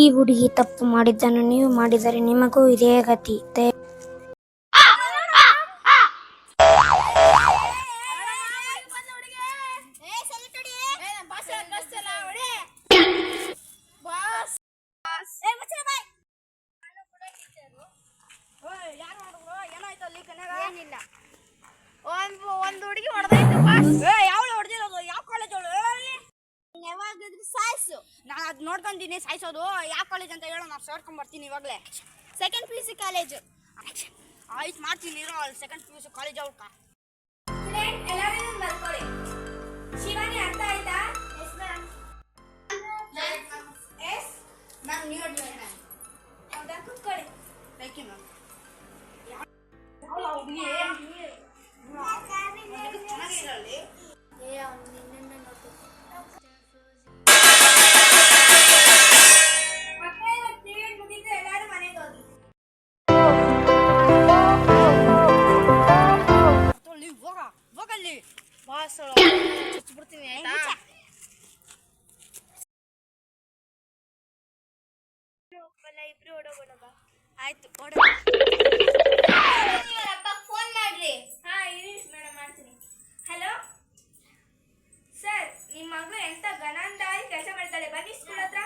ಈ ಹುಡುಗಿ ತಪ್ಪು ಮಾಡಿದ್ದನ್ನು ನೀವು ಮಾಡಿದರೆ ನಿಮಗೂ ಇದೇ ಗತಿ. ಒಂದು ಹುಡುಗಿ ಹೊಡೆದೈತು. ಯಾವ ಹೊಡೆದಿರೋದು? ಯಾವ ಕಾಲೇಜ್ ಅವಳು? ಯಾವಾಗಾದ್ರೂ ಸಾಯಿಸು, ನಾನು ಅದು ನೋಡ್ಕೊಂತೀನಿ. ಸಾಯಿಸೋದು ಯಾವ ಕಾಲೇಜ್ ಅಂತ ಹೇಳೋ, ನಾನು ಸೇರ್ಕೊಂಡ್ ಬರ್ತೀನಿ ಇವಾಗಲೇ. Second PUC college. ಆಯ್ತು ಮಾಡ್ತೀನಿ ಇರೋ. ಸೆಕೆಂಡ್ PUC ಕಾಲೇಜ್ ಅವ್ಕ ಎಲ್ಲರೂ ಬರ್ಕೊಳ್ಳಿ. ಶಿವಾನಿ ಅರ್ಥ ಆಯ್ತಾ? Yes ma'am. Yes ma'am. ನೀವು ಹೌದಾ? ಕೂತ್ಕೊಳ್ಳಿ. Thank you ma'am. ಚೆನ್ನಾಗಿರಲಿ. ಬಿಡ್ತೀನಿ ಆಯ್ತಾ? ಇಬ್ರು ಓಡೋಗೋಣ. ಆಯ್ತು ಫೋನ್ ಮಾಡ್ರಿ. ಹಾ ಇರಿ ಮೇಡಮ್, ಮಾಡ್ತೀನಿ. ಹಲೋ ಸರ್, ನಿಮ್ಮ ಮಗಳು ಎಂತ ಗಣಂದಾರಿ ಕೆಲಸ ಮಾಡ್ತಾಳೆ, ಬನ್ನಿ ಸ್ಕೂಲ್ ಹತ್ರ.